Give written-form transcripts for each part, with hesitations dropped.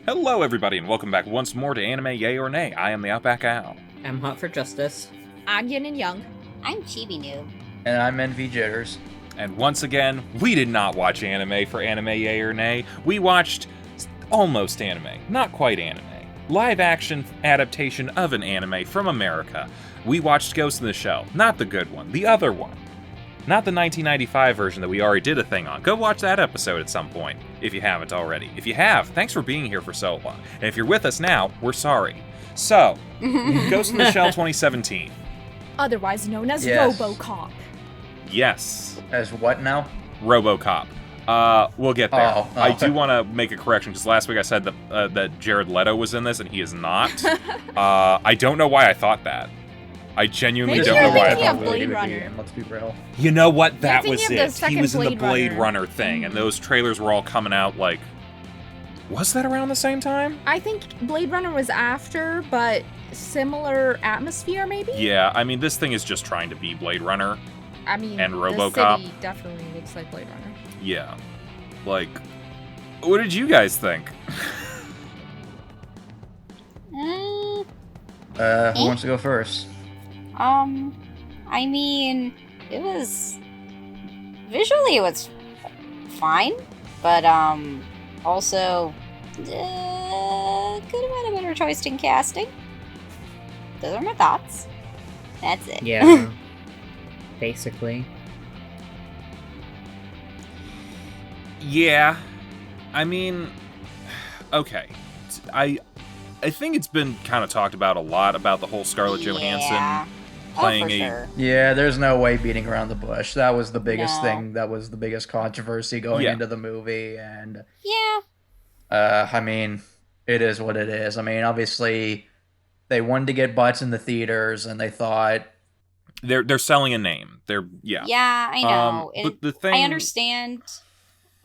Hello, everybody, and welcome back once more to Anime Yay or Nay. I am TheOutbackAl. I'm hot for justice. I'm Yin&Jung. I'm Chibi Noob. And I'm NV Jitters. And once again, we did not watch anime for Anime Yay or Nay. We watched almost anime, not quite anime. Live-action adaptation of an anime from America. We watched Ghost in the Shell, not the good one, the other one. Not the 1995 version that we already did a thing on. Go watch that episode at some point, if you haven't already. If you have, thanks for being here for so long. And if you're with us now, we're sorry. So, Ghost in the Shell 2017. Otherwise known as Yes. RoboCop. Yes. As what now? RoboCop. We'll get there. Oh. I do want to make a correction, because last week I said that Jared Leto was in this, and he is not. I don't know why I thought that. I genuinely Maybe don't you're know why I thinking thought of that. Blade Runner. Let's be real. You know what? That You're was thinking of the it. He second was in the Blade Blade Runner. Runner thing, and those trailers were all coming out like... Was that around the same time? I think Blade Runner was after, but similar atmosphere, maybe? Yeah, I mean, this thing is just trying to be Blade Runner. I mean, And the RoboCop. city definitely looks like Blade Runner. Yeah. Like, what did you guys think? Mm, Who wants to go first? I mean, visually it was fine, but, also, could have been a better choice in casting. Those are my thoughts. That's it. Yeah. Basically. Yeah. I mean, okay. I think it's been kind of talked about a lot about the whole Scarlett Johansson playing oh, for a... sure. Yeah, there's no way beating around the bush. That was the biggest No. thing. That was the biggest controversy going Yeah. into the movie. And, Yeah. I mean, it is what it is. I mean, obviously, they wanted to get butts in the theaters, and they thought... They're selling a name. Yeah. Yeah, I know. But the thing... I understand.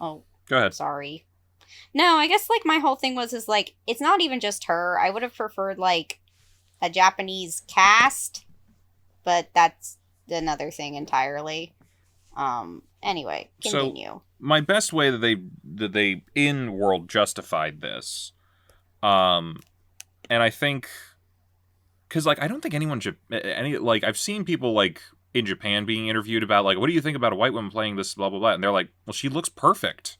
Oh, Go ahead. sorry. No, I guess, like, my whole thing is, like, it's not even just her. I would have preferred, like, a Japanese cast, but that's another thing entirely. Anyway, continue. My best way that they in-world justified this, and I think... Because, like, I don't think I've seen people, like, in Japan being interviewed about, like, what do you think about a white woman playing this, blah, blah, blah, and they're like, well, she looks perfect.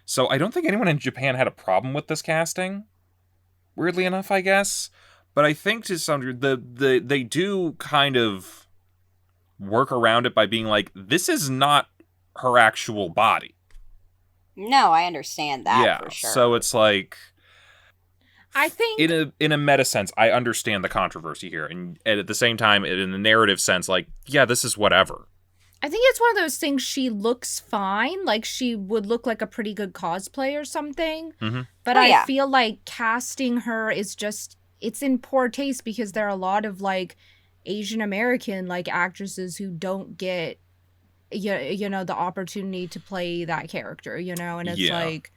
So I don't think anyone in Japan had a problem with this casting, weirdly enough, I guess. But I think to some degree, they do kind of work around it by being like, this is not her actual body. No, I understand that Yeah, for sure. so it's like... I think... In a meta sense, I understand the controversy here, and at the same time, in the narrative sense, like, yeah, this is whatever. I think it's one of those things, she looks fine. Like, she would look like a pretty good cosplay or something. Mm-hmm. But Oh, I yeah. feel like casting her is just... It's in poor taste because there are a lot of, like, Asian American, like, actresses who don't get, you know, the opportunity to play that character, you know? And it's Yeah. like,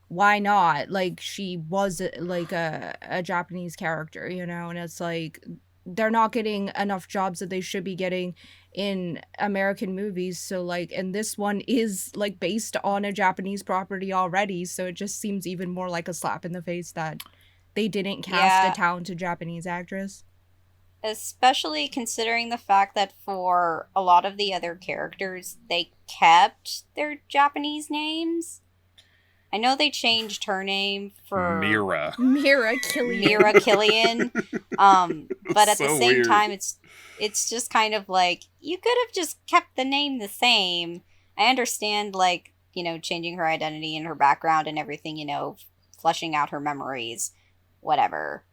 why not? Like, she was, like, a Japanese character, you know? And it's like, they're not getting enough jobs that they should be getting in American movies. So, like, and this one is, like, based on a Japanese property already. So it just seems even more like a slap in the face that they didn't cast Yeah. a talented Japanese actress. Especially considering the fact that for a lot of the other characters, they kept their Japanese names. I know they changed her name for Mira. Mira Killian. Mira Killian. But at the So same weird. time, it's just kind of like, you could have just kept the name the same. I understand, like, you know, changing her identity and her background and everything, you know, fleshing out her memories, whatever.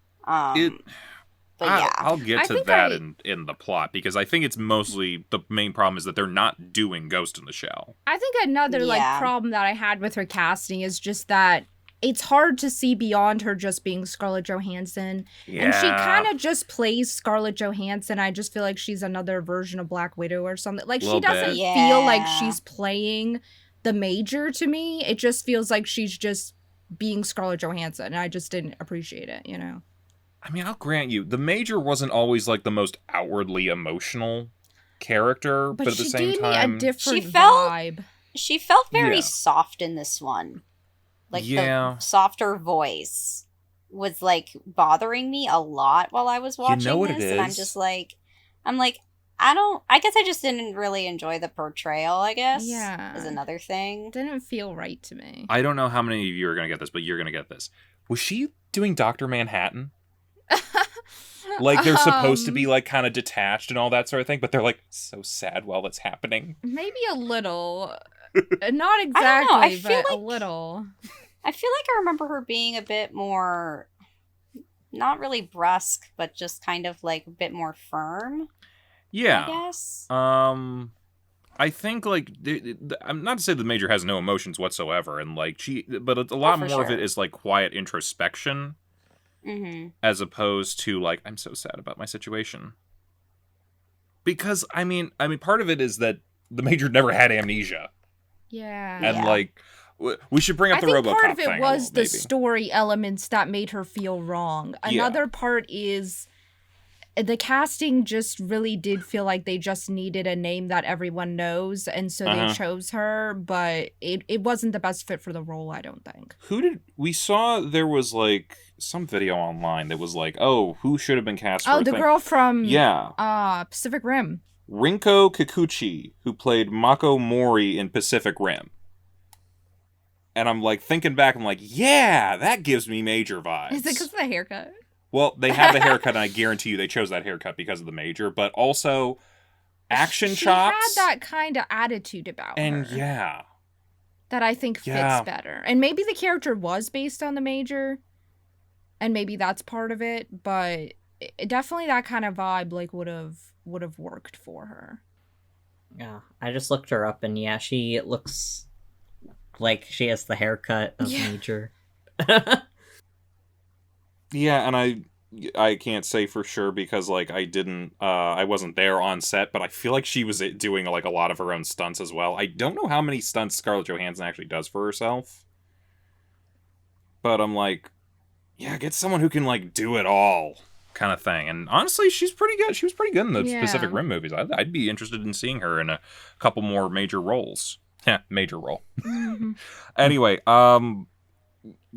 But yeah. I'll get I to think that I- in the plot, because I think it's mostly the main problem is that they're not doing Ghost in the Shell. I think another, like, Yeah. problem that I had with her casting is just that it's hard to see beyond her just being Scarlett Johansson. Yeah. And she kind of just plays Scarlett Johansson. I just feel like she's another version of Black Widow or something. Like, she Little doesn't bit. feel like Yeah. she's playing the Major to me. It just feels like she's just being Scarlett Johansson. And I just didn't appreciate it, you know? I mean, I'll grant you, the Major wasn't always, like, the most outwardly emotional character, but, at the she same gave time... me a different She felt- vibe. She felt very Yeah. soft in this one. Like Yeah. the softer voice was like bothering me a lot while I was watching know what it this, and I'm is? just like, I guess I just didn't really enjoy the portrayal, I guess. Yeah. Is another thing. Didn't feel right to me. I don't know how many of you are going to get this, but you're going to get this. Was she doing Dr. Manhattan? Like, they're supposed to be, like, kind of detached and all that sort of thing, but they're, like, so sad while it's happening. Maybe a little. Not I don't know, exactly, I feel but a like- little. I feel like I remember her being a bit more, not really brusque, but just kind of like a bit more firm. Yeah. I guess. I think, like, I'm not to say the Major has no emotions whatsoever, and, like, but a lot for more of it sure. is, like, quiet introspection, Mm-hmm. as opposed to, like, I'm so sad about my situation. Because, I mean, part of it is that the Major never had amnesia. Yeah. And, Yeah. like, we should bring up I the think RoboCop part of it thing a was little, the maybe. story elements that made her feel wrong. Yeah. Another part is the casting just really did feel like they just needed a name that everyone knows, and so Uh-huh. they chose her, but it wasn't the best fit for the role, I don't think. We saw there was, like, some video online that was like, oh, who should have been cast for Oh, a the thing? girl from Yeah. Pacific Rim. Rinko Kikuchi, who played Mako Mori in Pacific Rim. And I'm, like, thinking back, I'm like, yeah, that gives me Major vibes. Is it because of the haircut? Well, they have the haircut, and I guarantee you they chose that haircut because of the Major, but also action she chops. had that kind of attitude about and her. yeah. That I think fits Yeah. better. And maybe the character was based on the Major, and maybe that's part of it, but definitely that kind of vibe like would have worked for her. Yeah, I just looked her up, and yeah, she looks like she has the haircut of Yeah. Major. Yeah, and I can't say for sure because, like, I wasn't there on set, but I feel like she was doing, like, a lot of her own stunts as well. I don't know how many stunts Scarlett Johansson actually does for herself, but I'm like, yeah, get someone who can, like, do it all kind of thing. And honestly, she's pretty good. She was pretty good in the Yeah. Pacific Rim movies. I'd be interested in seeing her in a couple more major roles. Yeah, major role. Anyway,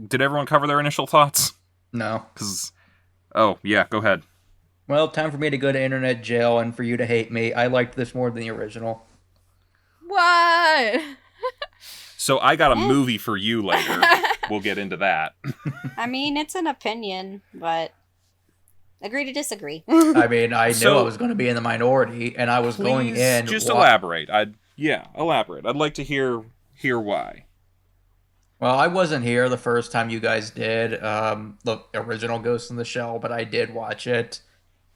did everyone cover their initial thoughts? No. Oh, yeah, go ahead. Well, time for me to go to internet jail and for you to hate me. I liked this more than the original. What? So I got a movie for you later. We'll get into that. I mean, it's an opinion, but agree to disagree. I mean, I knew So- I was going to be in the minority, and I was going Please in. just wa- elaborate. Elaborate. I'd like to hear why. Well, I wasn't here the first time you guys did the original Ghost in the Shell, but I did watch it.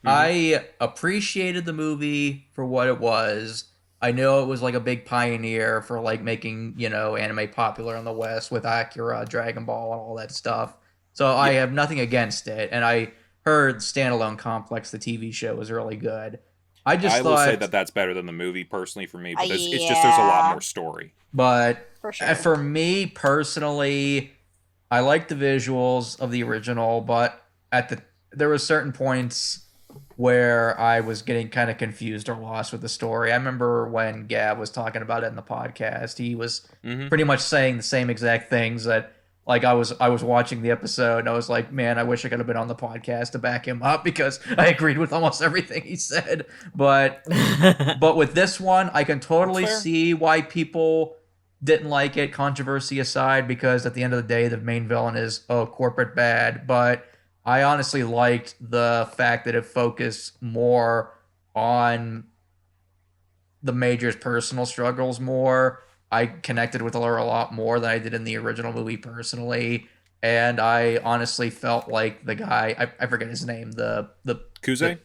I appreciated the movie for what it was. I know it was like a big pioneer for like making, anime popular in the West with Akira, Dragon Ball, and all that stuff. So I have nothing against it, and I heard Standalone Complex, the TV show, was really good. I I will say that that's better than the movie personally for me, but it's just there's a lot Yeah. more story. But For sure. for me personally, I like the visuals of the original, but there were certain points where I was getting kind of confused or lost with the story. I remember when Gab was talking about it in the podcast, he was Mhm. pretty much saying the same exact things that like I was watching the episode and I was like, man, I wish I could have been on the podcast to back him up because I agreed with almost everything he said. But with this one, I can totally Fair. see why people didn't like it, controversy aside, because at the end of the day, the main villain is corporate bad. But I honestly liked the fact that it focused more on the Major's personal struggles more. I connected with her a lot more than I did in the original movie personally. And I honestly felt like the guy, I forget his name, the Kuze?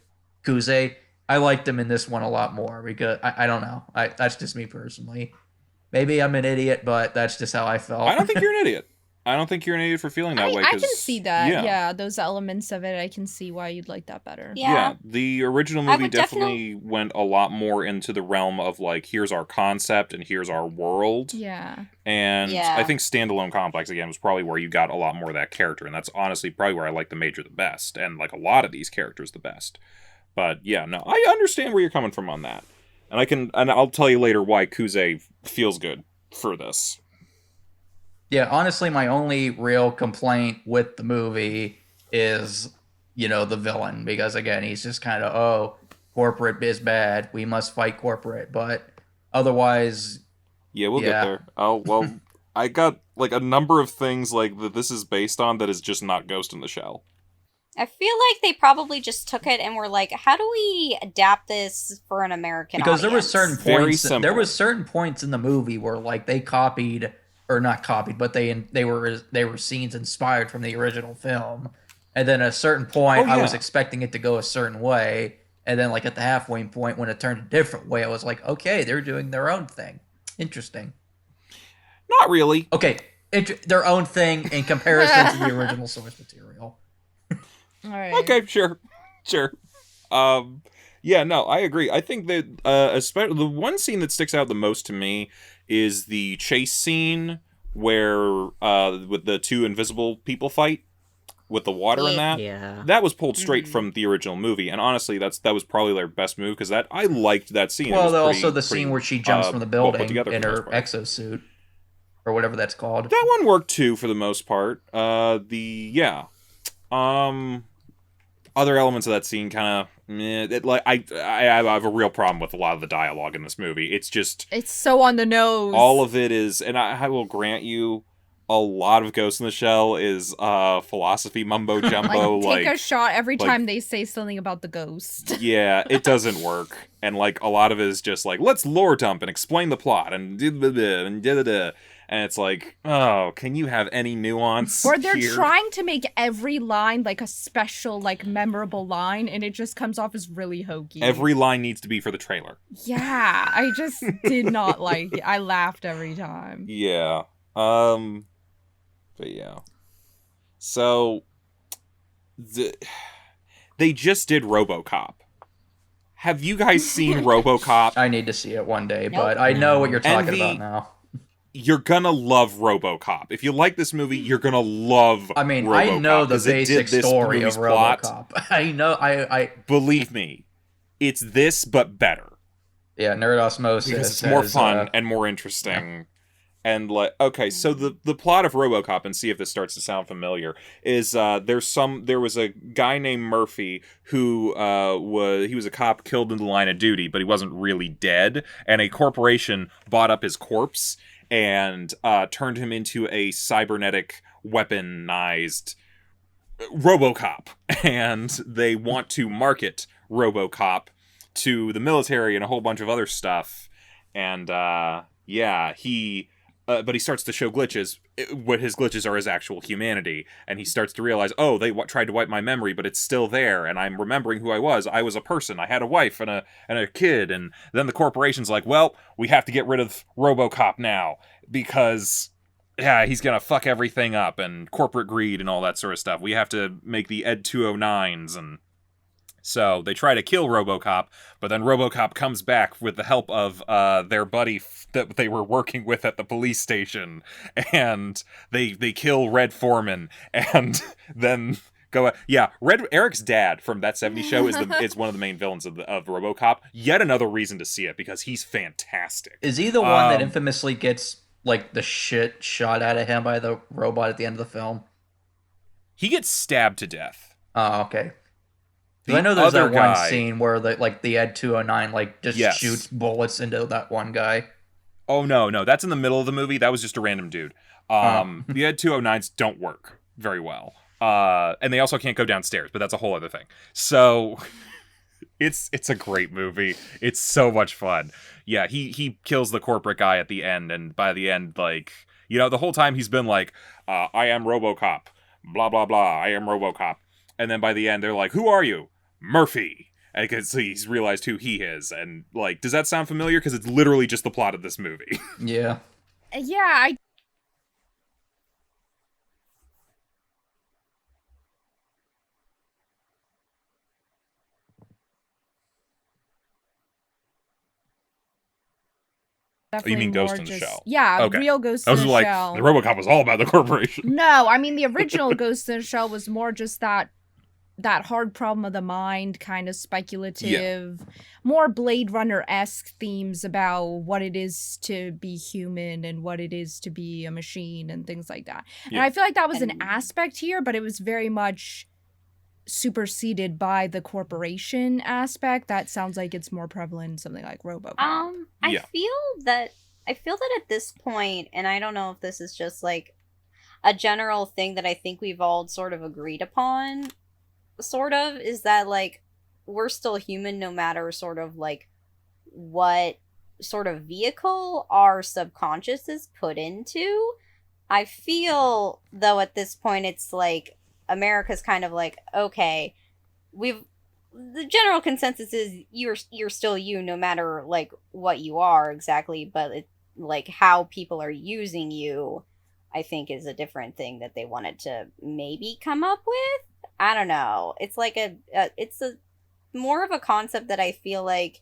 Kuze, I liked him in this one a lot more because I don't know. That's just me personally. Maybe I'm an idiot, but that's just how I felt. I don't think you're an idiot. I don't think you're an idiot for feeling that way. I can 'cause- see that. Yeah. Yeah, those elements of it, I can see why you'd like that better. Yeah. The original I movie would definitely went a lot more into the realm of like, here's our concept and here's our world. Yeah. And Yeah. I think Standalone Complex, again, was probably where you got a lot more of that character. And that's honestly probably where I like the Major the best. And like a lot of these characters the best. But yeah, no, I understand where you're coming from on that. And I'll tell you later why Kuze feels good for this. Yeah, honestly, my only real complaint with the movie is, the villain. Because, again, he's just kind of, oh, corporate is bad. We must fight corporate. But otherwise, Yeah, we'll get yeah. there. Oh, well, I got, like, a number of things, like, that this is based on that is just not Ghost in the Shell. I feel like they probably just took it and were like, how do we adapt this for an American Because there audience? was certain Very points. simple. There was certain points in the movie where, like, they copied, or not copied, but they were scenes inspired from the original film. And then at a certain point, Oh, I was yeah. expecting it to go a certain way, and then, like, at the halfway point, when it turned a different way, I was like, okay, they're doing their own thing. Interesting. Not really. Okay, their own thing in comparison to the original source material. All right. Okay, sure. Yeah, no, I agree. I think that especially the one scene that sticks out the most to me is the chase scene where with the two invisible people fight with the water in that. Yeah. That was pulled straight from the original movie, and honestly, that was probably their best move because I liked that scene. Well, it was also pretty, the scene pretty, where she jumps from the well put building together in for the her most part. exosuit, or whatever that's called. That one worked too for the most part. Other elements of that scene kind of I have a real problem with a lot of the dialogue in this movie. It's just It's so on the nose. all of it is, and I will grant you, a lot of Ghost in the Shell is philosophy mumbo jumbo. Like, take a shot every like- time they say something about the ghost. Yeah, it doesn't work, and like a lot of it is just like let's lore dump and explain the plot and and it's like, oh, can you have any nuance? Or they're here? trying to make every line like a special, like memorable line, and it just comes off as really hokey. Every line needs to be for the trailer. Yeah, I just did not like it. I laughed every time. Yeah. But yeah. So they just did RoboCop. Have you guys seen RoboCop? I need to see it one day, Nope. but I know what you're talking Envy- about now. You're gonna love RoboCop. If you like this movie, you're gonna love I mean, RoboCop, I know the 'cause it did basic this story of movie's plot. RoboCop. I know, I Believe me, it's this, but better. yeah, Nerd Osmosis. Because it's more says, fun and more interesting. And like, okay, so the plot of RoboCop, and see if this starts to sound familiar, is there was a guy named Murphy who was a cop killed in the line of duty, but he wasn't really dead, and a corporation bought up his corpse and turned him into a cybernetic weaponized RoboCop, and they want to market RoboCop to the military and a whole bunch of other stuff, and but he starts to show glitches. What his glitches are his actual humanity, and he starts to realize, oh, they tried to wipe my memory, but it's still there, and I'm remembering who I was. I was a person. I had a wife and a kid, and then the corporation's like, well, we have to get rid of RoboCop now because he's gonna fuck everything up, and corporate greed and all that sort of stuff. We have to make the Ed 209s, and so they try to kill RoboCop, but then RoboCop comes back with the help of their buddy that they were working with at the police station, and they kill Red Foreman, and then go. Yeah, Eric's dad from That 70s Show is one of the main villains of RoboCop. Yet another reason to see it because he's fantastic. Is he the one that infamously gets like the shit shot out of him by the robot at the end of the film? He gets stabbed to death. Oh, okay. I know there's other that one guy- scene where the Ed 209 just Yes. shoots bullets into that one guy. Oh, no, that's in the middle of the movie. That was just a random dude. The Ed 209s don't work very well. And they also can't go downstairs, but that's a whole other thing. So it's a great movie. It's so much fun. Yeah, he kills the corporate guy at the end, and by the end, like, the whole time he's been like, I am RoboCop, blah, blah, blah, I am RoboCop. And then by the end, they're like, who are you? Murphy. Because he's realized who he is. And, like, does that sound familiar? Because it's literally just the plot of this movie. Yeah. Yeah, I You mean definitely Ghost more in the just- Shell? Yeah, Okay. real Ghost I in was the like, Shell. the RoboCop was all about the corporation. No, I mean the original Ghost in the Shell was more just that that hard problem of the mind, kind of speculative, more Blade Runner-esque themes about what it is to be human and what it is to be a machine and things like that. And I feel like that was an aspect here, but it was very much superseded by the corporation aspect. That sounds like it's more prevalent in something like RoboCop. I feel that at this point, and I don't know if this is just like a general thing that I think we've all sort of agreed upon, sort of, is that like we're still human no matter sort of like what sort of vehicle our subconscious is put into. I feel though at this point it's like America's kind of like, okay, the general consensus is you're still you no matter like what you are exactly, but it, like how people are using you, I think is a different thing that they wanted to maybe come up with. I don't know. It's like it's a more of a concept that I feel like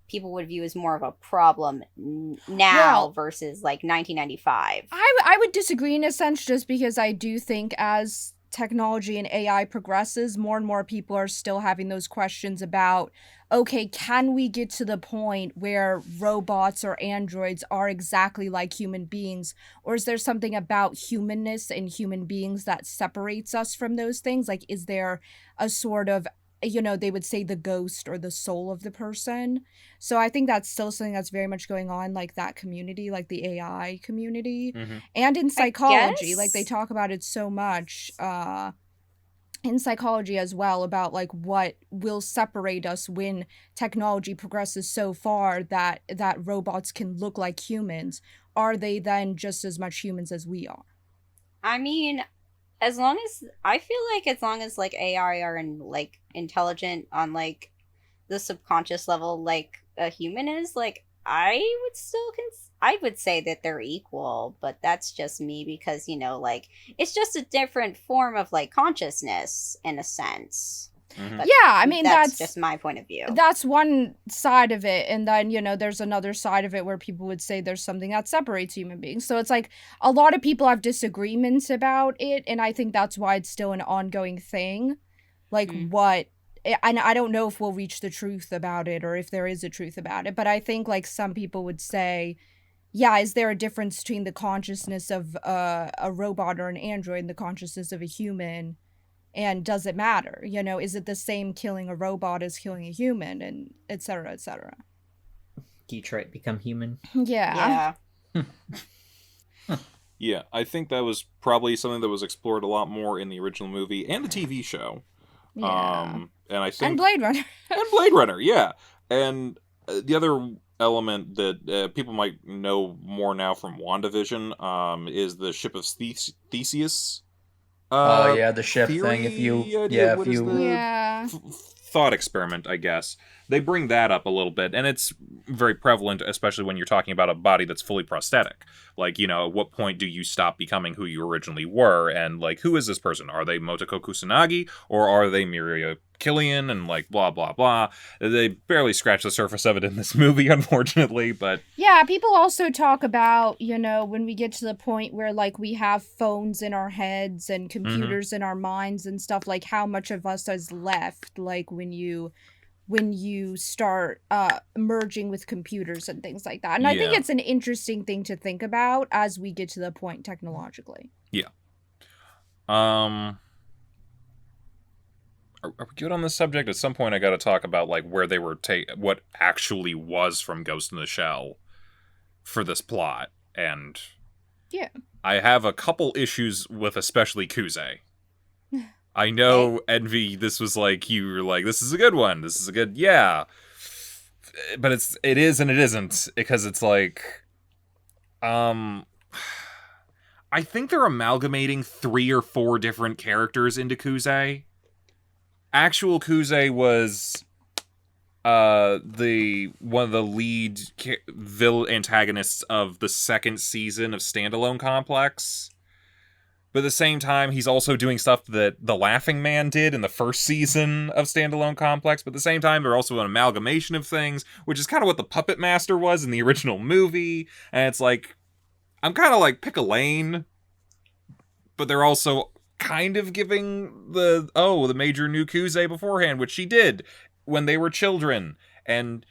people would view as more of a problem now versus like 1995. I would disagree in a sense, just because I do think as technology and AI progresses, more and more people are still having those questions about, okay, can we get to the point where robots or androids are exactly like human beings? Or is there something about humanness and human beings that separates us from those things? Like, is there a sort of, you know, they would say the ghost or the soul of the person? So I think that's still something that's very much going on, like that community, like the AI community. And in psychology, like they talk about it so much in psychology as well, about like what will separate us when technology progresses so far that robots can look like humans. Are they then just as much humans as we are? I mean, as long as like AI are like intelligent on like the subconscious level like a human is, like I would say that they're equal, but that's just me because, you know, like it's just a different form of like consciousness in a sense. But yeah, I mean that's just my point of view. That's one side of it, and then, you know, there's another side of it where people would say there's something that separates human beings. So it's like a lot of people have disagreements about it, and I think that's why it's still an ongoing thing. Like what, and I don't know if we'll reach the truth about it or if there is a truth about it, but I think like some people would say, yeah, is there a difference between the consciousness of a robot or an android and the consciousness of a human? And does it matter? You know, is it the same killing a robot as killing a human, and et cetera, et cetera? Detroit Become Human. Yeah. Yeah, I think that was probably something that was explored a lot more in the original movie and the TV show. Yeah. And I think... And Blade Runner. And Blade Runner, yeah. And the other element that people might know more now from WandaVision is the ship of Theseus. The ship thing. Thought experiment, I guess. They bring that up a little bit, and it's very prevalent, especially when you're talking about a body that's fully prosthetic. Like, you know, at what point do you stop becoming who you originally were? And, like, who is this person? Are they Motoko Kusanagi? Or are they Miria Killian? And, like, blah, blah, blah. They barely scratch the surface of it in this movie, unfortunately, but... Yeah, people also talk about, you know, when we get to the point where, like, we have phones in our heads and computers in our minds and stuff, like, how much of us is left, like, when you start merging with computers and things like that. And I think it's an interesting thing to think about as we get to the point technologically. Yeah. Are we good on this subject? At some point I gotta talk about, like, where they were what actually was from Ghost in the Shell for this plot. And yeah, I have a couple issues with especially Kuze. I know, Envy, this was like, you were like, this is a good one. This is a good, yeah. But it is and it isn't, because it's like, I think they're amalgamating 3 or 4 different characters into Kuze. Actual Kuze was one of the lead villain antagonists of the 2nd season of Standalone Complex. But at the same time, he's also doing stuff that the Laughing Man did in the 1st season of Standalone Complex. But at the same time, they're also an amalgamation of things, which is kind of what the Puppet Master was in the original movie. And it's like, I'm kind of like, pick a lane. But they're also kind of giving the Major knew Kuze beforehand, which she did when they were children. And,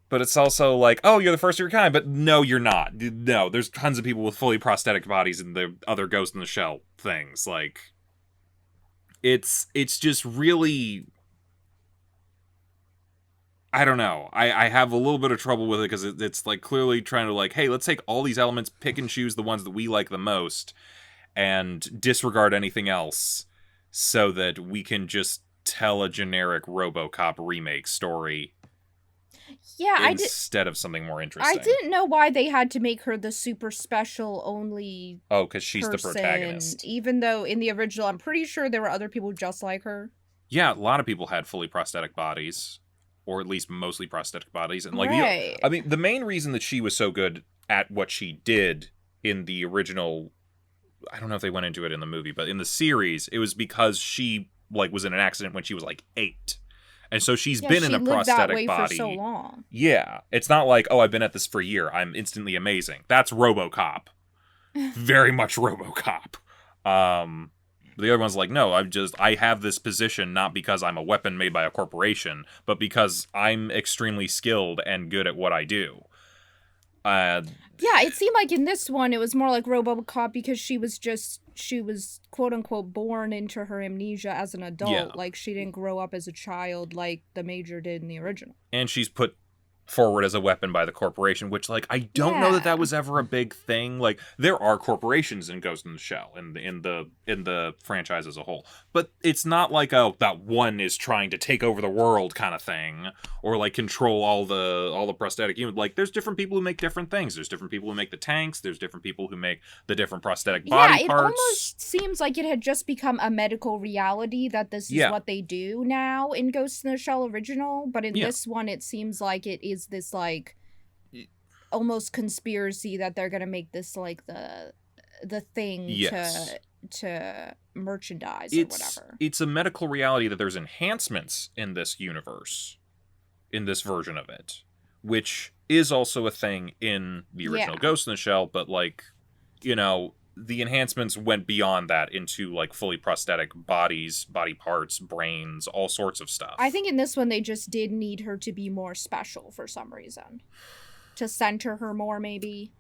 but it's also like, oh, you're the first of your kind, but no, you're not. No, there's tons of people with fully prosthetic bodies in the other Ghost in the Shell things. Like, it's just really... I don't know. I have a little bit of trouble with it because it's like clearly trying to like, hey, let's take all these elements, pick and choose the ones that we like the most, and disregard anything else so that we can just tell a generic RoboCop remake story. Yeah, instead of something more interesting. I didn't know why they had to make her the super special only. Oh, because she's the protagonist. Even though in the original, I'm pretty sure there were other people just like her. Yeah, a lot of people had fully prosthetic bodies, or at least mostly prosthetic bodies, and like, right. I mean, the main reason that she was so good at what she did in the original, I don't know if they went into it in the movie, but in the series, it was because she like was in an accident when she was like 8. And so she's been in a prosthetic that way body for so long. Yeah, it's not like, oh, I've been at this for a year, I'm instantly amazing. That's RoboCop. Very much RoboCop. The other one's like, no, I have this position not because I'm a weapon made by a corporation, but because I'm extremely skilled and good at what I do. Yeah, it seemed like in this one it was more like RoboCop because she was quote unquote born into her amnesia as an adult. Yeah. Like she didn't grow up as a child like the Major did in the original. And she's put forward as a weapon by the corporation, which like I don't know that was ever a big thing. Like there are corporations in Ghost in the Shell in the franchise as a whole, but it's not like that one is trying to take over the world kind of thing, or like control all the prosthetic humans. Like there's different people who make different things. There's different people who make the tanks. There's different people who make the different prosthetic body parts. Yeah, it almost seems like it had just become a medical reality that this is what they do now in Ghost in the Shell original, but in this one it seems like it is this like almost conspiracy that they're gonna make this like the thing to merchandise or whatever. It's a medical reality that there's enhancements in this universe, in this version of it, which is also a thing in the original Ghost in the Shell, but like, the enhancements went beyond that into like fully prosthetic bodies, body parts, brains, all sorts of stuff. I think in this one they just did need her to be more special for some reason. To center her more, maybe.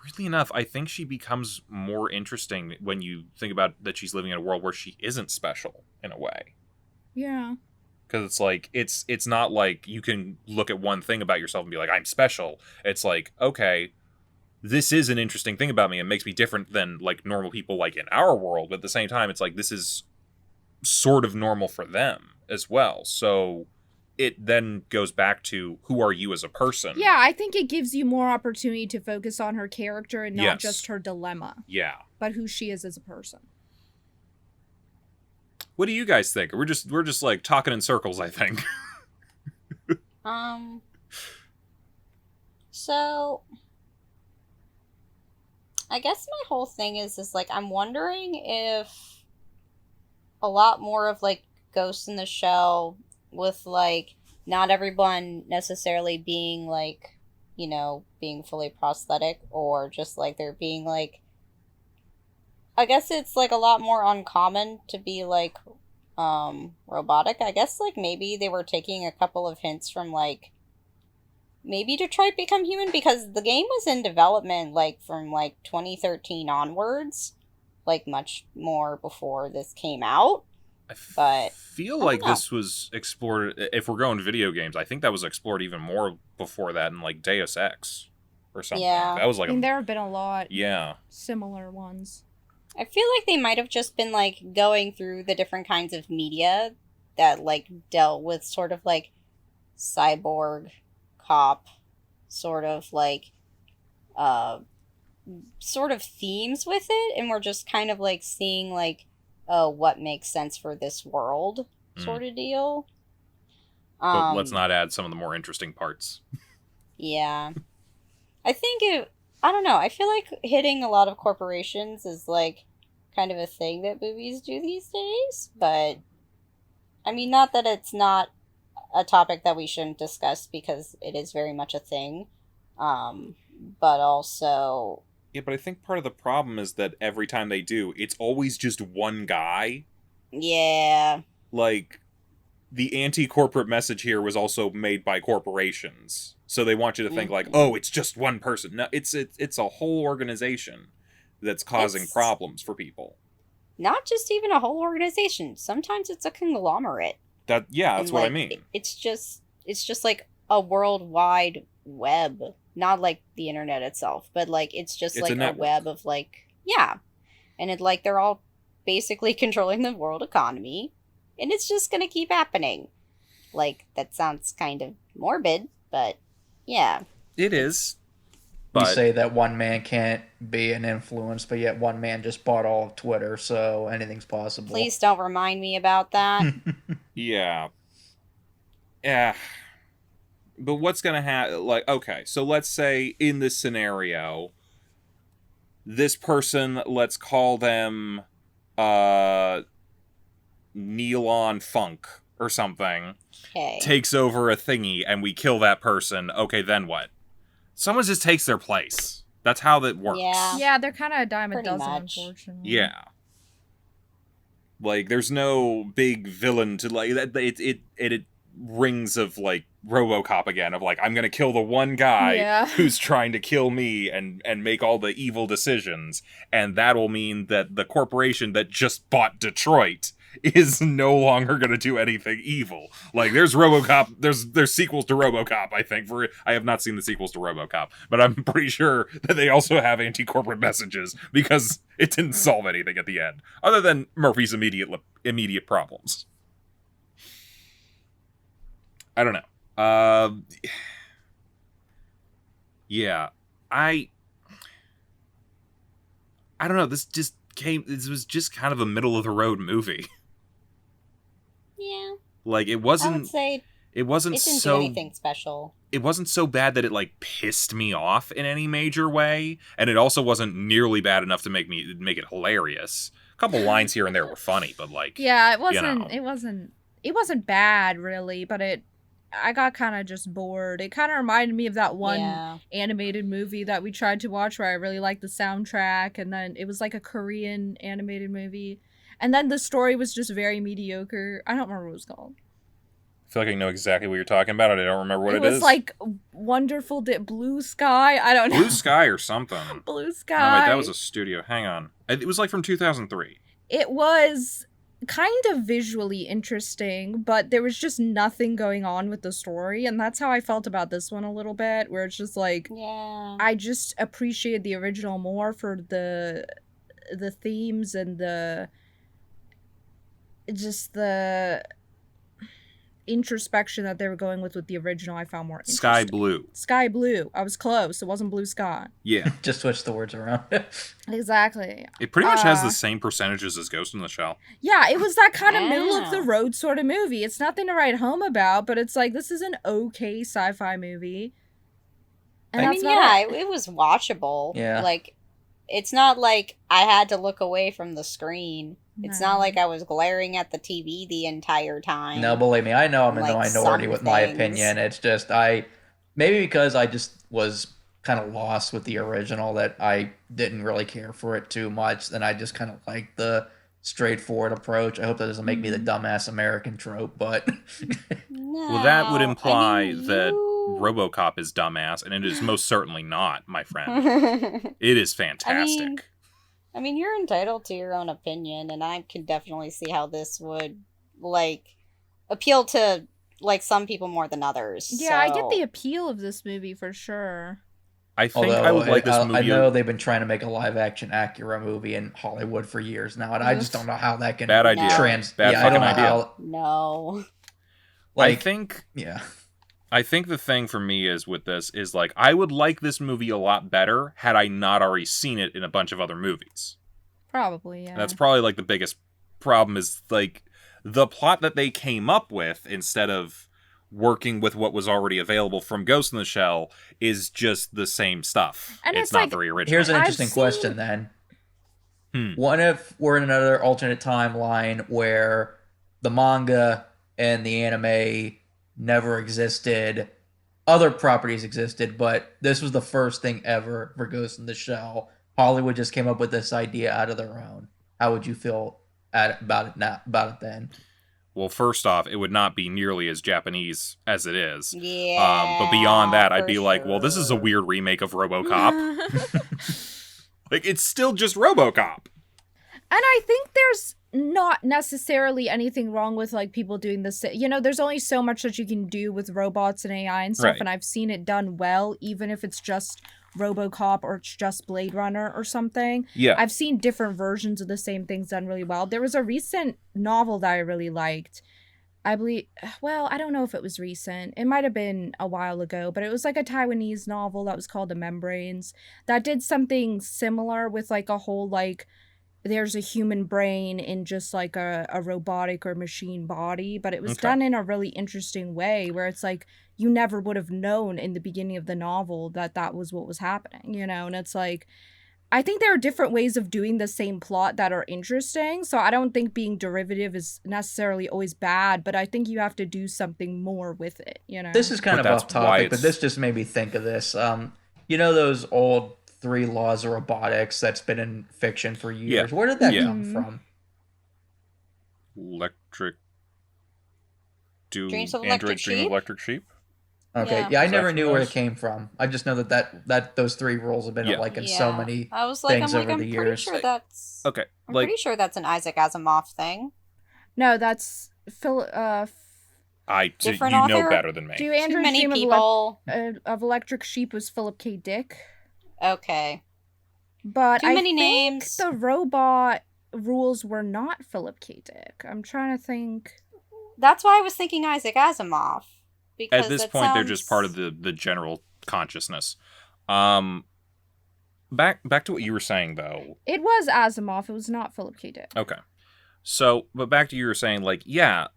Weirdly enough, I think she becomes more interesting when you think about that she's living in a world where she isn't special in a way. Yeah. Because it's like, it's not like you can look at one thing about yourself and be like, I'm special. It's like, okay, this is an interesting thing about me. It makes me different than like normal people like in our world. But at the same time, it's like this is sort of normal for them as well. So it then goes back to who are you as a person? Yeah, I think it gives you more opportunity to focus on her character and not just her dilemma. Yeah. But who she is as a person. What do you guys think? We're just like talking in circles, I think. So I guess my whole thing is like, I'm wondering if a lot more of like Ghost in the Shell with like not everyone necessarily being like, being fully prosthetic, or just like there being like, I guess it's like a lot more uncommon to be like robotic. I guess like maybe they were taking a couple of hints from like maybe Detroit Become Human, because the game was in development like from like 2013 onwards, like much more before this came out. I feel like this was explored, if we're going video games, I think that was explored even more before that in like Deus Ex or something. Yeah. That was like there have been a lot similar ones. I feel like they might have just been like going through the different kinds of media that like dealt with sort of like cyborg cop sort of like sort of themes with it, and we're just kind of like seeing like what makes sense for this world sort of deal. But let's not add some of the more interesting parts. Yeah. I think I don't know, I feel like hitting a lot of corporations is like kind of a thing that movies do these days, but I mean, not that it's not a topic that we shouldn't discuss, because it is very much a thing, but also Yeah, but I think part of the problem is that every time they do, it's always just one guy. Yeah. Like, the anti-corporate message here was also made by corporations. So they want you to think like, oh, it's just one person. No, it's a whole organization that's causing problems for people. Not just even a whole organization. Sometimes it's a conglomerate. That's And, what I like, mean. It's just like a worldwide web. Not like the internet itself, but like it's just It's like a a network. web of like, yeah. And it like they're all basically controlling the world economy. And it's just gonna keep happening. Like, that sounds kind of morbid, but yeah. It is. We But say that one man can't be an influence, but yet one man just bought all of Twitter, so anything's possible. Please don't remind me about that. yeah. Yeah. But what's going to happen? Like, okay, so let's say in this scenario, this person, let's call them Neon Funk or something, Okay. takes over a thingy and we kill that person. Okay, then what? Someone just takes their place. That's how that works. Yeah. Yeah, they're kind of a dime a Pretty dozen, much. unfortunately. Yeah. Like, there's no big villain to, like, it rings of, like, RoboCop again, of, like, I'm gonna kill the one guy Yeah. who's trying to kill me and make all the evil decisions, and that'll mean that the corporation that just bought Detroit is no longer gonna do anything evil. Like, there's RoboCop, there's sequels to RoboCop, I think. I have not seen the sequels to RoboCop, but I'm pretty sure that they also have anti-corporate messages, because it didn't solve anything at the end, other than Murphy's immediate problems. I don't know. Yeah, I don't know. This was just kind of a middle of the road movie. Yeah. Like, it I would wasn't say it wasn't it didn't do so anything special. it wasn't so bad that it, like, pissed me off in any major way, and it also wasn't nearly bad enough to make it hilarious. A couple lines here and there were funny, but, like, Yeah, it you wasn't. know. It wasn't bad, really, but I got kind of just bored. It kind of reminded me of that one Yeah. animated movie that we tried to watch where I really liked the soundtrack, and then it was like a Korean animated movie, and then the story was just very mediocre. I don't remember what it was called. I feel like I know exactly what you're talking about, and I don't remember what it is. was like Wonderful Blue Sky. I don't know. Blue Sky or something. Blue No, Sky. wait, that was a studio. Hang on. It was, like, from 2003. It was kind of visually interesting, but there was just nothing going on with the story, and that's how I felt about this one a little bit, where it's just like, Yeah. I just appreciate the original more for the themes and the introspection that they were going with the original. I found more interesting. Sky Blue. Sky Blue. I was close. It wasn't Blue Sky. Yeah. Just switch the words around. Exactly. It pretty much has the same percentages as Ghost in the Shell. Yeah, it was that kind of middle of Yeah. the road sort of movie. It's nothing to write home about, but it's like, this is an okay sci-fi movie. And I that's mean, not yeah, it. it was watchable. Yeah. Like, it's not like I had to look away from the screen. It's No. not like I was glaring at the TV the entire time. No, believe me, I know I'm in the Like, minority some with my things. opinion. It's just maybe because I just was kind of lost with the original that I didn't really care for it too much. Then I just kind of like the straightforward approach. I hope that doesn't make me the dumbass American trope, but No, Well, that would imply I mean, that you- RoboCop is dumbass, and it is most certainly not, my friend. It is fantastic. I mean, you're entitled to your own opinion, and I can definitely see how this would, like, appeal to, like, some people more than others. Yeah, I get so- the appeal of this movie for sure. I think although I would like this I movie. know they've been trying to make a live action Acura movie in Hollywood for years now, and I just don't know how that can Bad idea. No. I don't know idea. how, No. like, I think the thing for me is with this is, like, I would like this movie a lot better had I not already seen it in a bunch of other movies. Probably, yeah. That's probably, like, the biggest problem is, like, the plot that they came up with instead of working with what was already available from Ghost in the Shell is just the same stuff. And It's it's not like- very original. here's an I've interesting seen- question then. What if we're in another alternate timeline where the manga and the anime never existed, other properties existed, but this was the first thing ever for Ghost in the Shell? Hollywood just came up with this idea out of their own, how would you feel about it now? About it then? Well, first off, it would not be nearly as Japanese as it is. Yeah. But beyond that, I'd for be like, well, this is a sure. weird remake of RoboCop. Like, it's still just RoboCop. And I think there's not necessarily anything wrong with like people doing this. You know, there's only so much that you can do with robots and AI and stuff, Right. and I've seen it done well, even if it's just RoboCop or it's just Blade Runner or something. Yeah. I've seen different versions of the same things done really well. There was a recent novel that I really liked. I believe, well, I don't know if it was recent. It might have been a while ago, but it was like a Taiwanese novel that was called The Membranes that did something similar with like a whole like there's a human brain in just like a robotic or machine body, but it was Okay. done in a really interesting way where it's like you never would have known in the beginning of the novel that that was what was happening, you know? And it's like, I think there are different ways of doing the same plot that are interesting. So I don't think being derivative is necessarily always bad, but I think you have to do something more with it, you know? This is kind But of that's off why topic, but it's- this just made me think of this. You know those old 3 laws of robotics that's been in fiction for years? Yeah. Where did that Yeah. come from? Electric. Do Dreams of androids Electric dream of Sheep? electric sheep? Okay, Yeah. yeah, I Is never that knew from where it those? came from. I just know that those 3 rules have been Yeah. like in so Yeah. many I was like, things I'm over the pretty years. sure that's. Okay. I'm Like, pretty sure that's an Isaac Asimov thing. No, that's Phil. Different you know author? better than me. Do Too Android many Dream people. of Electric Sheep was Philip K. Dick, Okay. but Too I many think names. the robot rules were not Philip K. Dick. I'm trying to think. That's why I was thinking Isaac Asimov. Because At this it point, they're just part sounds- of the general consciousness. Back to what you were saying, though. It was Asimov. It was not Philip K. Dick. Okay. So, but back to you were saying, like, yeah,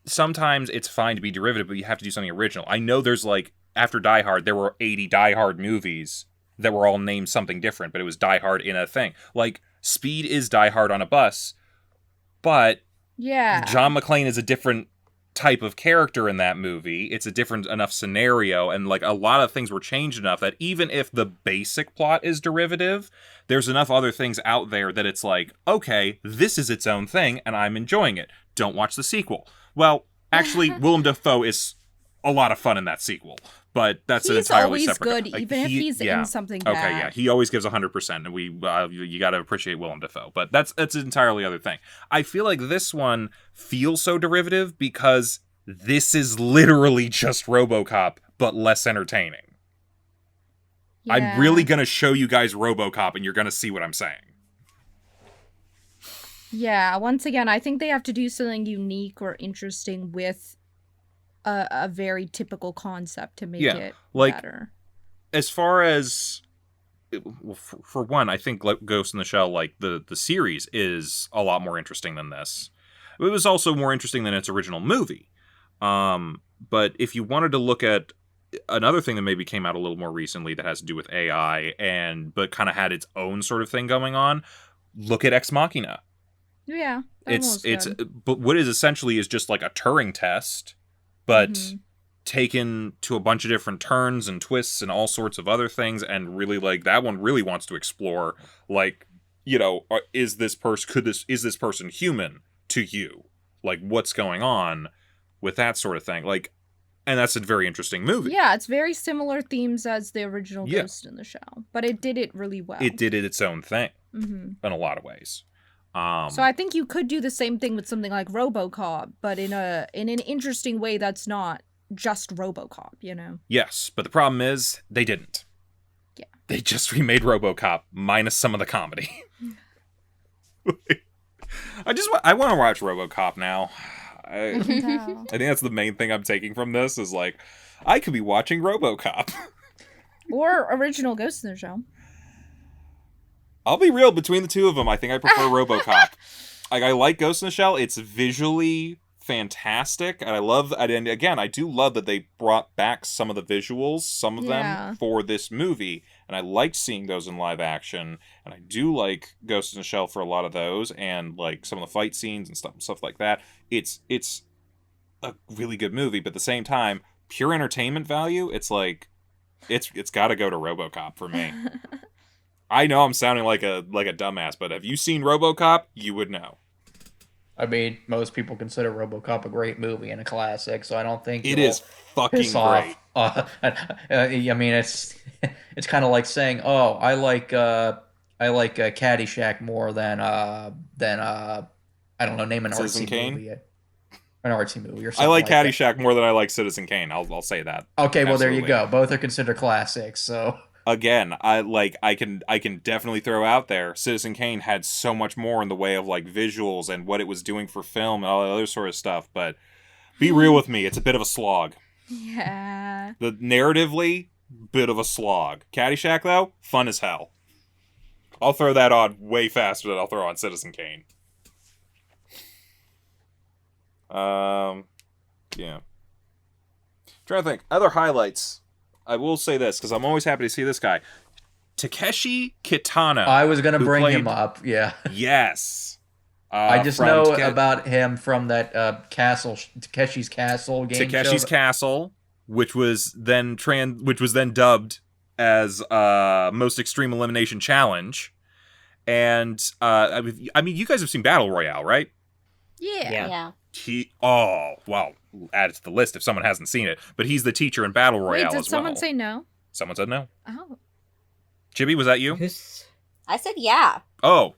sometimes it's fine to be derivative, but you have to do something original. I know there's like, after Die Hard, there were 80 Die Hard movies that were all named something different, but it was Die Hard in a thing. Like, Speed is Die Hard on a bus, but Yeah. John McClane is a different type of character in that movie. It's a different enough scenario, and like a lot of things were changed enough that even if the basic plot is derivative, there's enough other things out there that it's like, okay, this is its own thing and I'm enjoying it. Don't watch the sequel. Well, actually, Willem Dafoe is a lot of fun in that sequel, but that's an He's entirely always separate. good, even if he's in something Okay, bad. yeah, he always gives 100%, and we you got to appreciate Willem Dafoe. But that's an entirely other thing. I feel like this one feels so derivative because this is literally just RoboCop, but less entertaining. Yeah. I'm really gonna show you guys RoboCop, and you're gonna see what I'm saying. Yeah, once again, I think they have to do something unique or interesting with a very typical concept to make Yeah, it like- better. As far as well, for one, I think Ghost in the Shell, like the series, is a lot more interesting than this. It was also more interesting than its original movie. But if you wanted to look at another thing that maybe came out a little more recently that has to do with AI but kind of had its own sort of thing going on, look at Ex Machina. Yeah, that It's was good. but what is essentially is just like a Turing test, but Mhm. taken to a bunch of different turns and twists and all sorts of other things, and really like that one really wants to explore, like, you know, is this person human to you? Like, what's going on with that sort of thing? Like, and that's a very interesting movie. Yeah, it's very similar themes as the original Yeah. Ghost in the Shell, but it did it really well. It did its own thing hmm in a lot of ways. So I think you could do the same thing with something like RoboCop, but in an interesting way that's not just RoboCop, you know? Yes, but the problem is they didn't. Yeah. They just remade RoboCop minus some of the comedy. I want to watch RoboCop now. I think that's the main thing I'm taking from this is like, I could be watching RoboCop. Or original Ghost in the Shell. I'll be real, between the two of them, I think I prefer RoboCop. Like, I like Ghost in the Shell. It's visually fantastic, and and again, I do love that they brought back some of the visuals, some of Yeah. them, for this movie, and I liked seeing those in live action, and I do like Ghost in the Shell for a lot of those, and like some of the fight scenes and stuff like that. It's a really good movie, but at the same time, pure entertainment value, it's like, it's got to go to RoboCop for me. I know I'm sounding like a dumbass, but have you seen RoboCop? You would know. I mean, most people consider RoboCop a great movie and a classic, so I don't think It you'll is fucking piss great. off. I mean, it's kind of like saying, "Oh, I like Caddyshack more than I don't know, name an Citizen artsy Kane? movie, an artsy movie or I something like that. Caddyshack more than I like Citizen Kane. I'll say that. Okay, well there you Absolutely. go. Both are considered classics, so. Again, I can definitely throw out there, Citizen Kane had so much more in the way of like visuals and what it was doing for film and all that other sort of stuff, but be real with me, it's a bit of a slog. Yeah. The narratively, bit of a slog. Caddyshack though, fun as hell. I'll throw that on way faster than I'll throw on Citizen Kane. Yeah. Trying to think. Other highlights. I will say this, because I'm always happy to see this guy. Takeshi Kitano. I was gonna who bring played- him up, yeah. Yes. I just from know about him from that Takeshi's Castle game Takeshi's show. Castle, which was then dubbed as Most Extreme Elimination Challenge. And I mean, you guys have seen Battle Royale, right? Yeah. Well, add it to the list if someone hasn't seen it. But he's the teacher in Battle Royale Wait, did as someone well. say no? Someone said no. Oh. Chibi, was that you? Who's... I said yeah. Oh,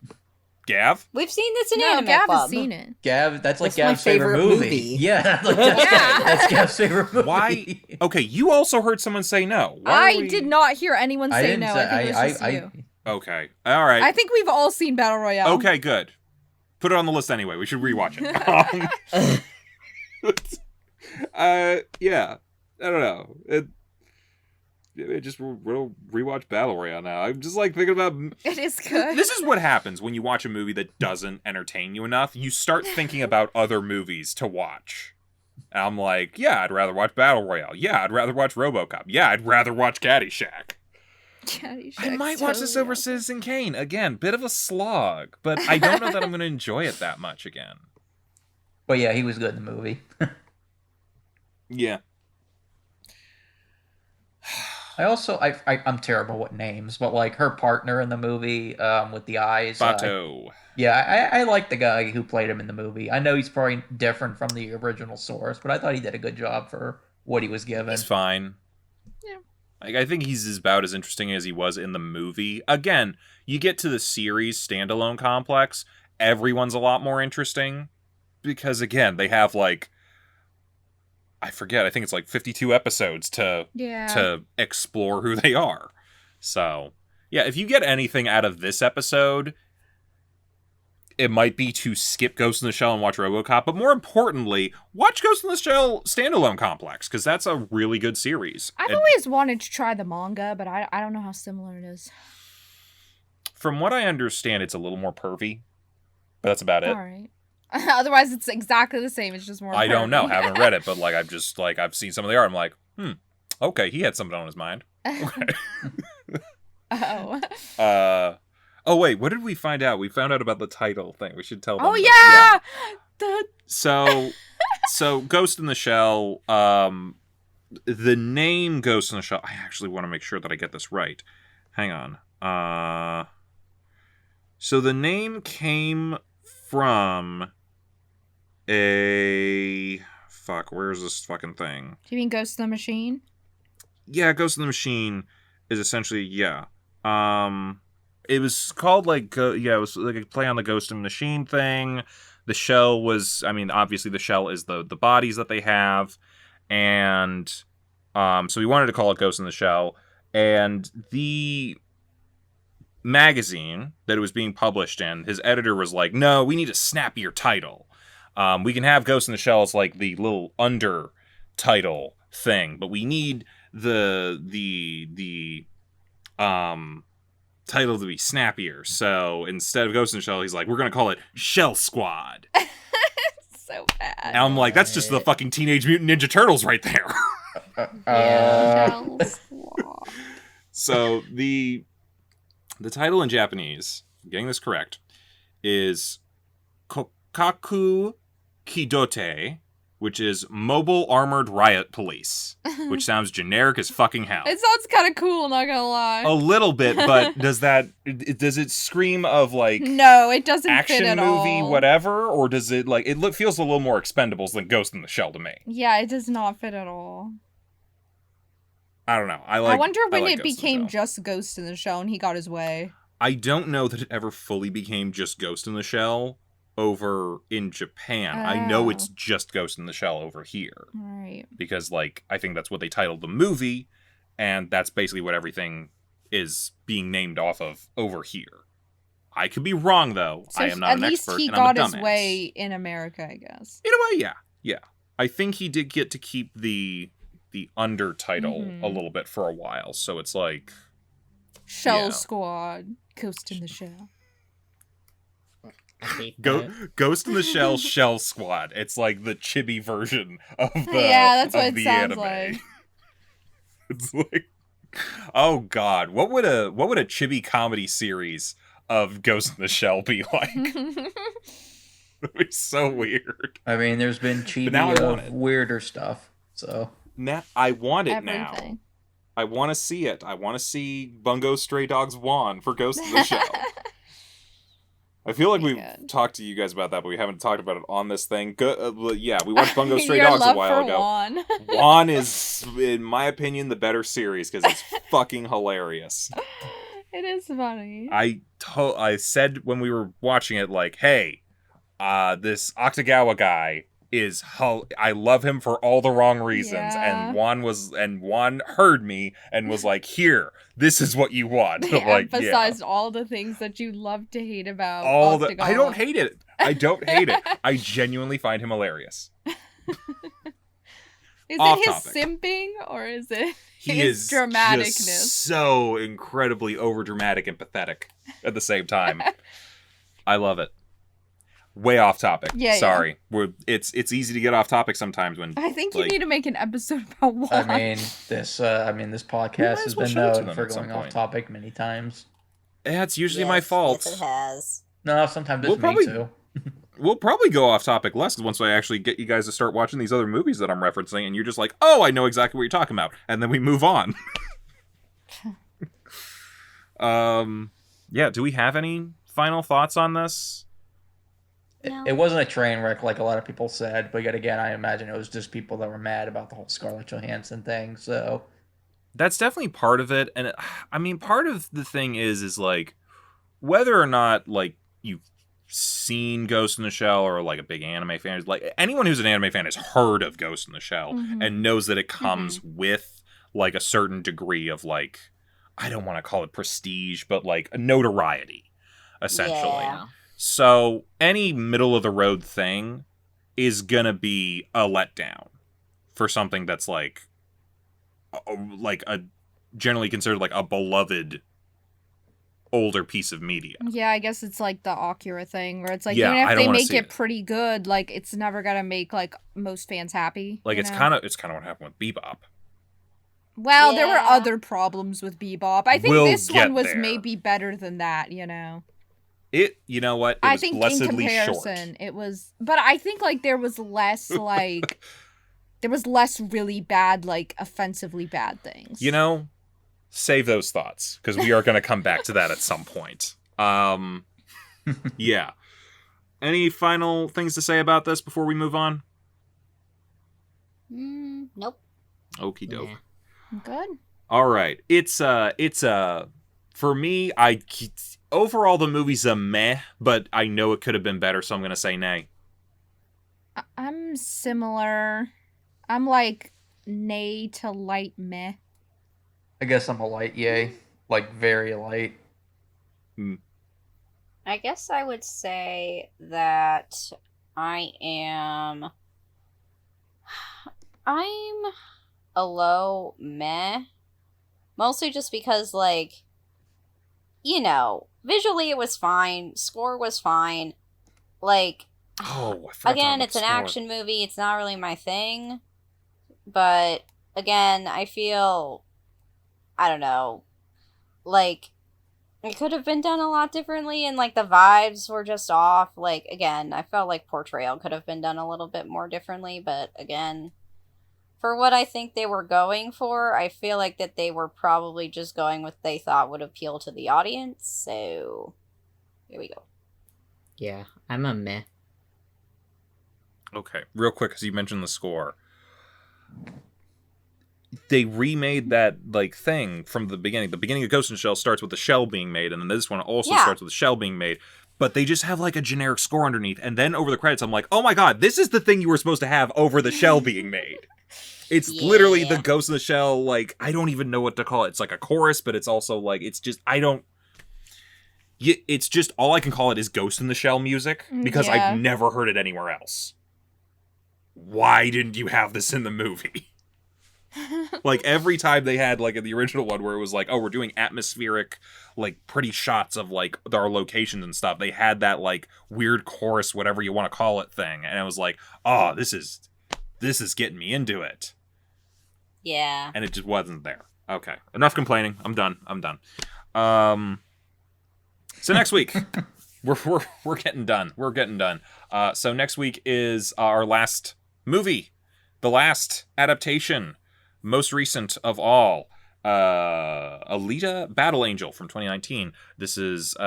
Gav? We've seen this in No, Anime Gav Club. has seen it. Gav, that's like That's my Gav's favorite favorite movie. movie. Yeah, Yeah. that's Gav's favorite movie. Why? Okay, you also heard someone say no. Why I are we- did not hear anyone I say didn't no. say- I think it was just you. Okay, all right. I think we've all seen Battle Royale. Okay, good. Put it on the list anyway. We should rewatch it. Yeah. I don't know. It just we'll rewatch Battle Royale now. I'm just like thinking about. It is good. This is what happens when you watch a movie that doesn't entertain you enough. You start thinking about other movies to watch. And I'm like, yeah, I'd rather watch Battle Royale. Yeah, I'd rather watch RoboCop. Yeah, I'd rather watch Caddyshack. I might watch this over Citizen Kane. Again, bit of a slog, but I don't know that I'm going to enjoy it that much again. But yeah, he was good in the movie. Yeah. I also, I'm terrible with names, but like her partner in the movie with the eyes. Bato. I like the guy who played him in the movie. I know he's probably different from the original source, but I thought he did a good job for what he was given. He's fine. Yeah. Like, I think he's about as interesting as he was in the movie. Again, you get to the series standalone complex, everyone's a lot more interesting. Because, again, they have, like, I forget, I think it's like 52 episodes to explore who they are. So, yeah, if you get anything out of this episode, it might be to skip Ghost in the Shell and watch RoboCop, but more importantly, watch Ghost in the Shell standalone complex, because that's a really good series. I've always wanted to try the manga, but I don't know how similar it is. From what I understand, it's a little more pervy, but that's about it. All right. Otherwise, it's exactly the same. It's just more. I don't know. pervy. Haven't read it, but like I've seen some of the art. I'm like, okay, he had something on his mind. Okay. Oh. Oh wait, what did we find out? We found out about the title thing. We should tell them. Oh that- yeah. So Ghost in the Shell. The name Ghost in the Shell. I actually want to make sure that I get this right. Hang on. So the name came from where's this fucking thing? Do you mean Ghost in the Machine? Yeah, Ghost in the Machine is essentially it was called like it was like a play on the Ghost in the Machine thing. The shell was, I mean, obviously the shell is the bodies that they have, and so we wanted to call it Ghost in the Shell, and the magazine that it was being published in, his editor was like, no, we need a snappier title. We can have Ghost in the Shell as like the little under title thing, but we need the title to be snappier. So instead of Ghost in the Shell, he's like, we're gonna call it Shell Squad. So bad. And I'm like, that's just the fucking Teenage Mutant Ninja Turtles right there. So the title in Japanese, getting this correct, is Kokaku Kidote, which is Mobile Armored Riot Police, which sounds generic as fucking hell. It sounds kind of cool, not gonna lie. A little bit, but does it scream of like No, it doesn't action fit at movie, all. whatever, or does it like feels a little more Expendables than Ghost in the Shell to me? Yeah, it does not fit at all. I don't know. I wonder when like it Ghost in the became Shell. just Ghost in the Shell and he got his way. I don't know that it ever fully became just Ghost in the Shell over in Japan. I know it's just Ghost in the Shell over here. Right. Because, like, I think that's what they titled the movie, and that's basically what everything is being named off of over here. I could be wrong, though. So I am not an expert, at least he and I'm a got his dumbass. way in America, I guess. In a way, yeah. I think he did get to keep the under title a little bit for a while, so it's like... Shell Yeah. Squad. Ghost in the Shell. I hate that. Ghost in the Shell Shell Squad. It's like the chibi version of the Yeah, that's what of it the sounds anime. like. It's like, oh god, what would a chibi comedy series of Ghost in the Shell be like? It'd be so weird. I mean, there's been now I chibi want of it. weirder stuff, so... Now I want it now. Everything. I want to see it. I want to see Bungo Stray Dogs Juan for Ghost in the Shell. I feel like Pretty we've good. talked to you guys about that, but we haven't talked about it on this thing. Yeah, we watched Bungo Stray Your Dogs a love while for ago. Juan. Juan is, in my opinion, the better series because it's fucking hilarious. It is funny. I said when we were watching it, like, hey, this Octagawa guy is I love him for all the wrong reasons. Yeah. And Juan heard me and was like, here, this is what you want. They like, emphasized all the things that you love to hate about I Octagon. don't hate it. I don't hate it. I genuinely find him hilarious. Is Off it his topic. simping or is it He his is dramaticness? just so incredibly overdramatic and pathetic at the same time. I love it. Way off topic. Yeah, Sorry. It's easy to get off topic sometimes when I think you like- need to make an episode about Juan. I mean, this podcast as has well been show it to known them for at some going off point. topic many times. it's usually my fault. Yes, it has. No, sometimes it's We'll me probably- too. We'll probably go off topic less once I actually get you guys to start watching these other movies that I'm referencing, and you're just like, oh, I know exactly what you're talking about, and then we move on. Yeah, do we have any final thoughts on this? No. It wasn't a train wreck like a lot of people said, but yet again, I imagine it was just people that were mad about the whole Scarlett Johansson thing. So That's definitely part of it, and I mean, part of the thing is like, whether or not, like, you've seen Ghost in the Shell or, like, a big anime fan, like, anyone who's an anime fan has heard of Ghost in the Shell Mhm. and knows that it comes with, like, a certain degree of, like, I don't want to call it prestige, but, like, a notoriety, essentially. Yeah. So any middle-of-the-road thing is gonna be a letdown for something that's, like a generally considered, like, a beloved older piece of media. Yeah, I guess it's like the Akira thing, where it's like, Yeah, even I if don't they wanna make see it it. pretty good, like, it's never gonna make, like, most fans happy. Like, you it's know? kind of what happened with Bebop. Well, there were Yeah. other problems with Bebop. I think We'll this get one was there. maybe better than that, you know? You know what? It I was think in blessedly comparison, short. it was... But I think, like, there was less, like... there was less really bad, like, offensively bad things. You know, save those thoughts, because we are going to come back to that at some point. Yeah. Any final things to say about this before we move on? Nope. Okie doke. Yeah. Good. All right. It's for me, overall the movie's a meh, but I know it could have been better, so I'm going to say nay. I'm similar. I'm, like, nay to light meh. I guess I'm a light yay, like very light. I guess I would say that I'm a low meh. Mostly just because, like, you know, visually it was fine, score was fine. Like, Oh, I forgot again, about it's the an score. action movie, it's not really my thing. But, again, I feel, I don't know, like, It could have been done a lot differently, and like the vibes were just off. Like, again, I felt like portrayal could have been done a little bit more differently, but again, for what I think they were going for, I feel like that they were probably just going with what they thought would appeal to the audience. So here we go. Yeah, I'm a meh. Okay, real quick, because you mentioned the score. They remade that like thing from the beginning. The beginning of Ghost in the Shell starts with the shell being made, and then this one also starts with the shell being made. But they just have like a generic score underneath, and then over the credits, I'm like, oh my god, this is the thing you were supposed to have over the shell being made. It's literally the Ghost in the Shell. Like, I don't even know what to call it. It's like a chorus, but it's also like it's just it's just all I can call it is Ghost in the Shell music because I've never heard it anywhere else. Why didn't you have this in the movie? Like, every time they had, like, in the original one where it was like, oh, we're doing atmospheric, like, pretty shots of, like, our locations and stuff, they had that, like, weird chorus, whatever you want to call it thing. And I was like, oh, this is getting me into it. Yeah. And it just wasn't there. Okay. Enough complaining. I'm done. So next week, we're getting done. So next week is our last movie. The last adaptation. Most recent of all, Alita Battle Angel from 2019. This is,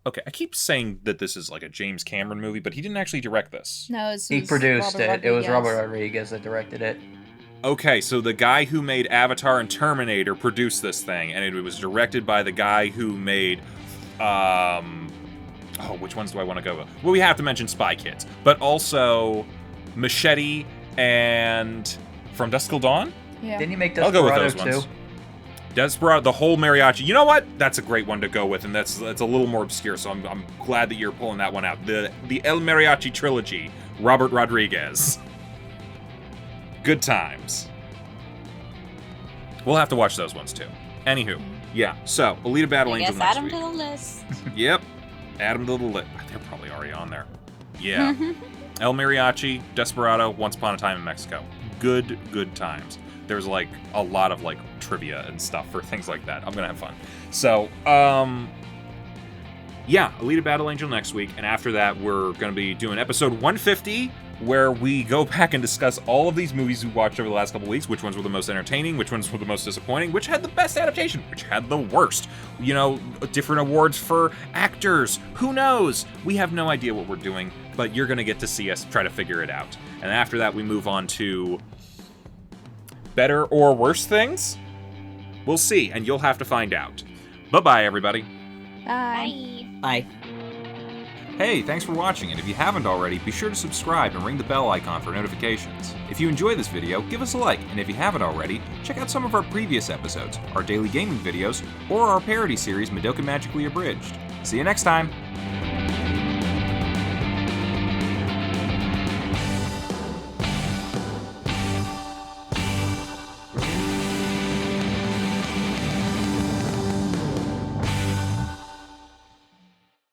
okay, I keep saying that this is like a James Cameron movie, but he didn't actually direct this. No, he produced it. It was Robert Rodriguez that directed it. Okay, so the guy who made Avatar and Terminator produced this thing, and it was directed by the guy who made, which ones do I want to go with? Well, we have to mention Spy Kids, but also Machete and From Dusk Till Dawn? Yeah. Didn't you make Desperado? I'll go with those too? ones. Desperado, the whole mariachi. You know what? That's a great one to go with, and that's a little more obscure. So I'm glad that you're pulling that one out. The El Mariachi trilogy, Robert Rodriguez. Good times. We'll have to watch those ones too. Anywho, yeah. So Alita Battle Angel next add week. them to the list. Yep, add them to the list. They're probably already on there. Yeah. El Mariachi, Desperado, Once Upon a Time in Mexico. Good times. There's like a lot of like trivia and stuff for things like that. I'm gonna have fun. So, yeah, Alita Battle Angel next week, and after that we're gonna be doing episode 150, where we go back and discuss all of these movies we watched over the last couple of weeks. Which ones were the most entertaining? Which ones were the most disappointing? Which had the best adaptation? Which had the worst? You know, different awards for actors. Who knows? We have no idea what we're doing, but you're gonna get to see us try to figure it out. And after that, we move on to better or worse things? We'll see, and you'll have to find out. Bye-bye, everybody. Bye. Bye. Hey, thanks for watching, and if you haven't already, be sure to subscribe and ring the bell icon for notifications. If you enjoy this video, give us a like, and if you haven't already, check out some of our previous episodes, our daily gaming videos, or our parody series, Madoka Magically Abridged. See you next time!